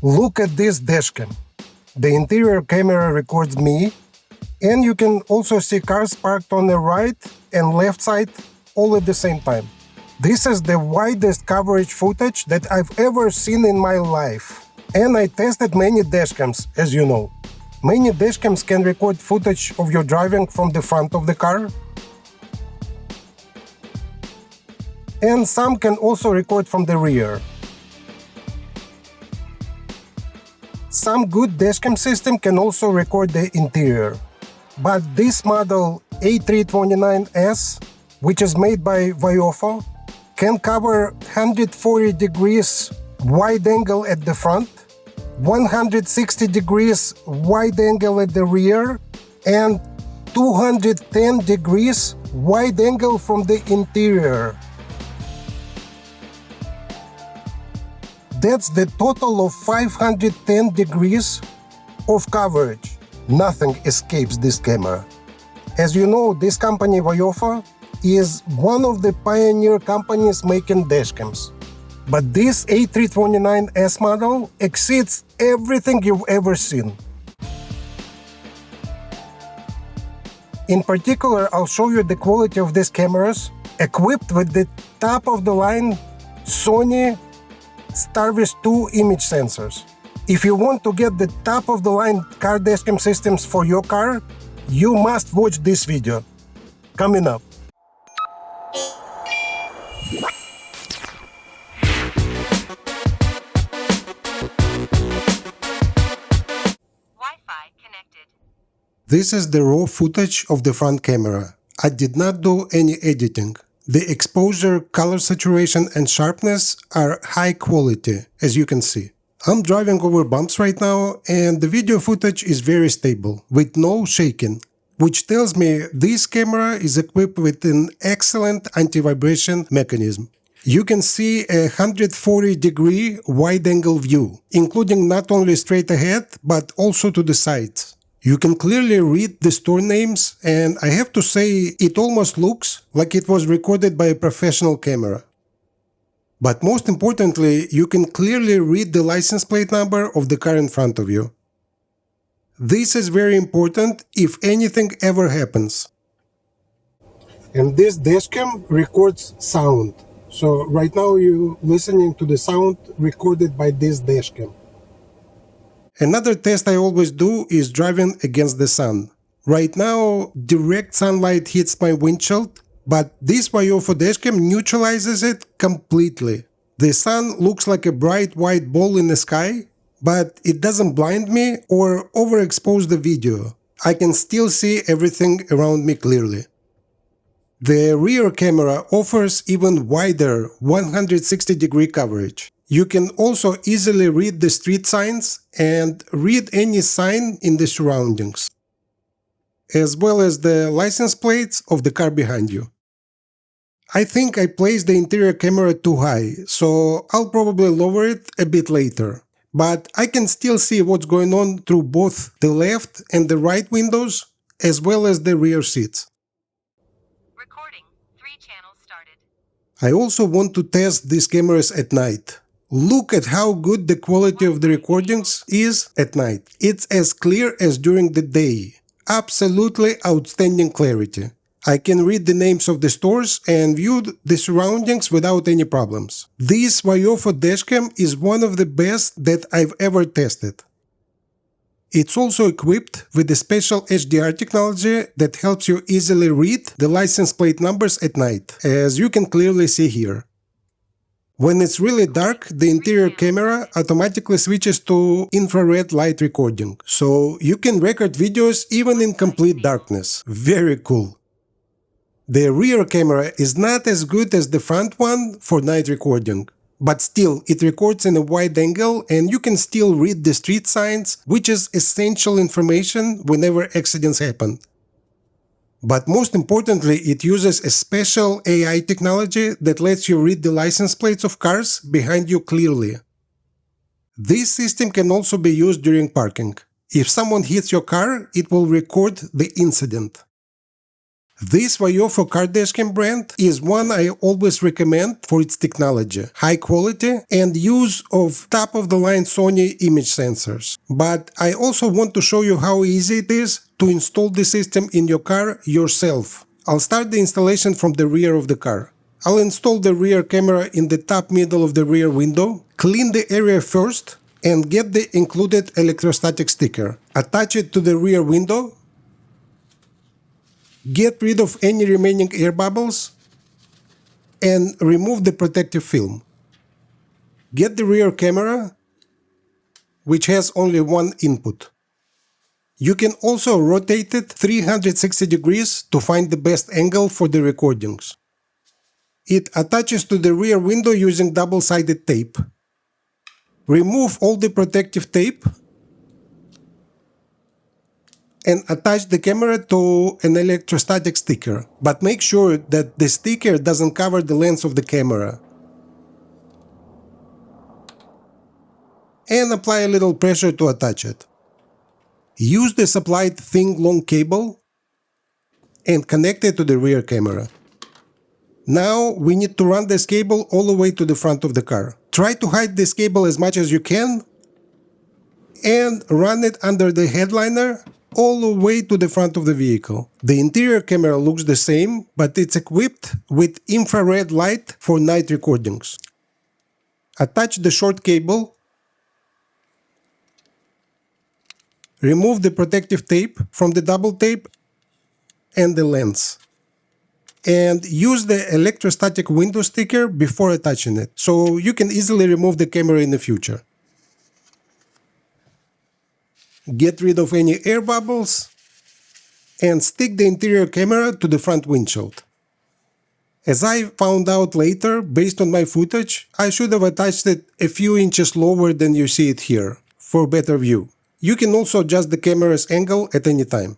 Look at this dashcam. The interior camera records me, and you can also see cars parked on the right and left side all at the same time. This is the widest coverage footage that I've ever seen in my life. And I tested many dashcams, as you know. Many dashcams can record footage of your driving from the front of the car. And some can also record from the rear. Some good dashcam system can also record the interior. But this model A329s, which is made by Viofo, can cover 140 degrees wide angle at the front, 160 degrees wide angle at the rear, and 210 degrees wide angle from the interior. That's the total of 510 degrees of coverage. Nothing escapes this camera. As you know, this company Viofo is one of the pioneer companies making dashcams. But this A329s model exceeds everything you've ever seen. In particular, I'll show you the quality of these cameras equipped with the top-of-the-line Sony Starvis 2 image sensors. If you want to get the top-of-the-line car dashcam systems for your car, you must watch this video. Coming up. Wi-Fi connected. This is the raw footage of the front camera. I did not do any editing. The exposure, color saturation and sharpness are high quality, as you can see. I'm driving over bumps right now and the video footage is very stable, with no shaking, which tells me this camera is equipped with an excellent anti-vibration mechanism. You can see a 140-degree wide-angle view, including not only straight ahead, but also to the sides. You can clearly read the store names, and I have to say it almost looks like it was recorded by a professional camera. But most importantly, you can clearly read the license plate number of the car in front of you. This is very important if anything ever happens. And this dashcam records sound. So right now you're listening to the sound recorded by this dashcam. Another test I always do is driving against the sun. Right now, direct sunlight hits my windshield, but this Viofo dashcam neutralizes it completely. The sun looks like a bright white ball in the sky, but it doesn't blind me or overexpose the video. I can still see everything around me clearly. The rear camera offers even wider 160-degree coverage. You can also easily read the street signs and read any sign in the surroundings, as well as the license plates of the car behind you. I think I placed the interior camera too high, so I'll probably lower it a bit later. But I can still see what's going on through both the left and the right windows, as well as the rear seats. Recording. 3 channels started. I also want to test these cameras at night. Look at how good the quality of the recordings is at night. It's as clear as during the day. Absolutely outstanding clarity. I can read the names of the stores and view the surroundings without any problems. This Viofo dashcam is one of the best that I've ever tested. It's also equipped with a special HDR technology that helps you easily read the license plate numbers at night, as you can clearly see here. When it's really dark, the interior camera automatically switches to infrared light recording, so you can record videos even in complete darkness. Very cool. The rear camera is not as good as the front one for night recording, but still it records in a wide angle and you can still read the street signs, which is essential information whenever accidents happen. But most importantly, it uses a special AI technology that lets you read the license plates of cars behind you clearly. This system can also be used during parking. If someone hits your car, it will record the incident. This Viofo car dashcam brand is one I always recommend for its technology, high quality, and use of top-of-the-line Sony image sensors. But I also want to show you how easy it is to install the system in your car yourself. I'll start the installation from the rear of the car. I'll install the rear camera in the top middle of the rear window, clean the area first, and get the included electrostatic sticker. Attach it to the rear window. Get rid of any remaining air bubbles and remove the protective film. Get the rear camera, which has only one input. You can also rotate it 360 degrees to find the best angle for the recordings. It attaches to the rear window using double-sided tape. Remove all the protective tape and attach the camera to an electrostatic sticker, but make sure that the sticker doesn't cover the lens of the camera. And apply a little pressure to attach it. Use the supplied thin long cable and connect it to the rear camera. Now we need to run this cable all the way to the front of the car. Try to hide this cable as much as you can and run it under the headliner all the way to the front of the vehicle. The interior camera looks the same, but it's equipped with infrared light for night recordings. Attach the short cable. Remove the protective tape from the double tape and the lens. And use the electrostatic window sticker before attaching it, so you can easily remove the camera in the future. Get rid of any air bubbles and stick the interior camera to the front windshield. As I found out later, based on my footage, I should have attached it a few inches lower than you see it here, for better view. You can also adjust the camera's angle at any time.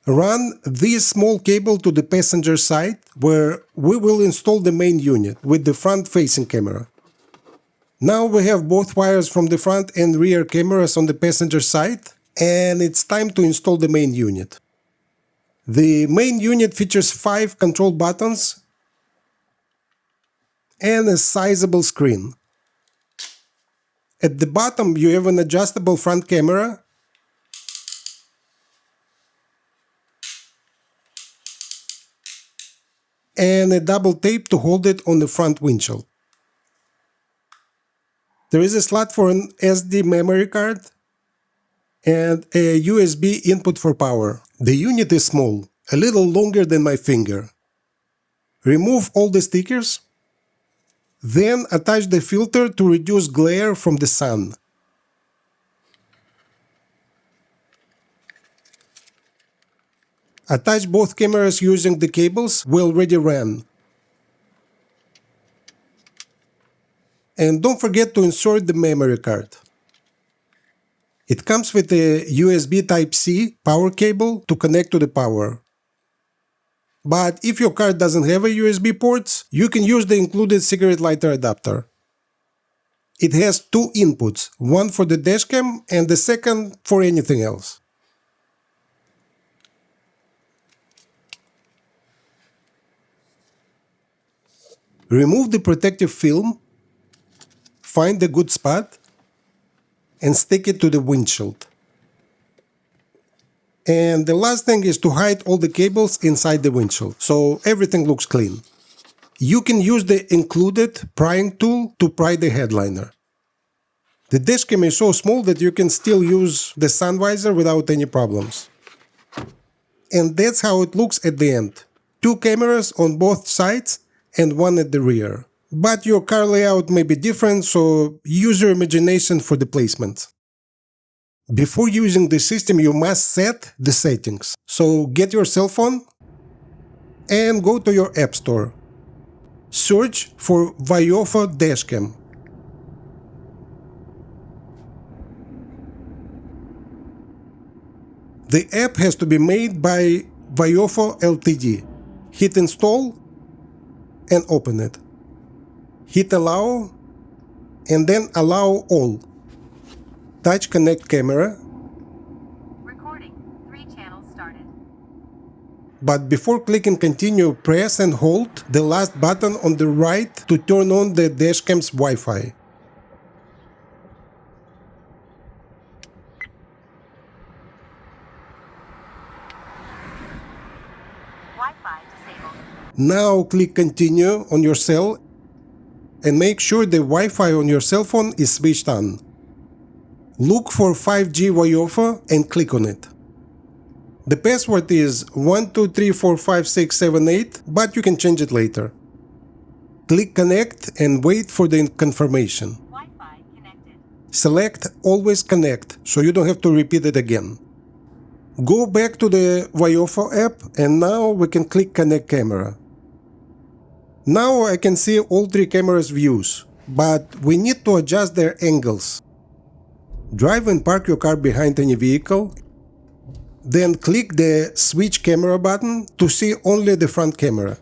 Run this small cable to the passenger side, where we will install the main unit with the front-facing camera. Now we have both wires from the front and rear cameras on the passenger side, and it's time to install the main unit. The main unit features 5 control buttons and a sizable screen. At the bottom you have an adjustable front camera, and a double tape to hold it on the front windshield. There is a slot for an SD memory card and a USB input for power. The unit is small, a little longer than my finger. Remove all the stickers, then attach the filter to reduce glare from the sun. Attach both cameras using the cables we already ran. And don't forget to insert the memory card. It comes with a USB Type-C power cable to connect to the power. But if your car doesn't have a USB ports, you can use the included cigarette lighter adapter. It has 2 inputs, one for the dashcam and the second for anything else. Remove the protective film, find a good spot, and stick it to the windshield. And the last thing is to hide all the cables inside the windshield, so everything looks clean. You can use the included prying tool to pry the headliner. The dashcam is so small that you can still use the sun visor without any problems. And that's how it looks at the end. 2 cameras on both sides and one at the rear. But your car layout may be different, so use your imagination for the placement. Before using the system, you must set the settings. So get your cell phone and go to your app store. Search for Viofo Dashcam. The app has to be made by Viofo Ltd. Hit install and open it. Hit allow and then allow all. Touch connect camera. Recording. 3 channels started. But before clicking continue, press and hold the last button on the right to turn on the dashcam's Wi-Fi. Wi-Fi disabled. Now click continue on your cell and make sure the Wi-Fi on your cell phone is switched on. Look for 5G Viofo and click on it. The password is 12345678, but you can change it later. Click connect and wait for the confirmation. Wi-Fi connected. Select always connect so you don't have to repeat it again. Go back to the Viofo app and now we can click connect camera. Now I can see all three cameras' views, but we need to adjust their angles. Drive and park your car behind any vehicle. Then click the switch camera button to see only the front camera.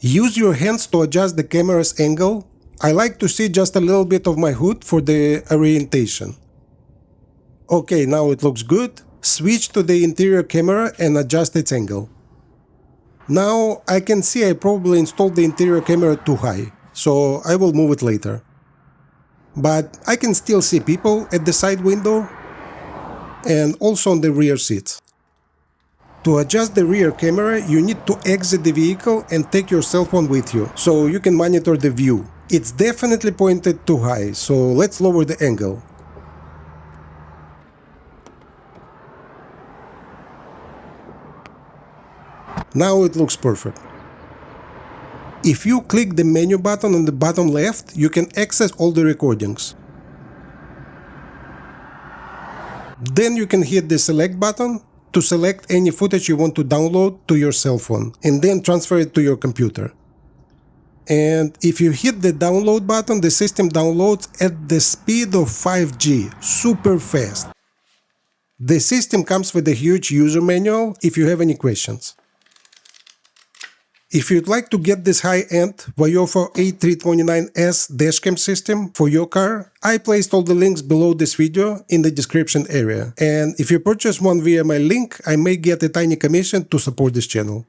Use your hands to adjust the camera's angle. I like to see just a little bit of my hood for the orientation. Okay, now it looks good. Switch to the interior camera and adjust its angle. Now I can see I probably installed the interior camera too high, so I will move it later. But I can still see people at the side window and also on the rear seats. To adjust the rear camera, you need to exit the vehicle and take your cell phone with you, so you can monitor the view. It's definitely pointed too high, so let's lower the angle. Now it looks perfect. If you click the menu button on the bottom left, you can access all the recordings. Then you can hit the select button to select any footage you want to download to your cell phone and then transfer it to your computer. And if you hit the download button, the system downloads at the speed of 5G, super fast. The system comes with a huge user manual if you have any questions. If you'd like to get this high-end Viofo A329s Dashcam system for your car, I placed all the links below this video in the description area. And if you purchase one via my link, I may get a tiny commission to support this channel.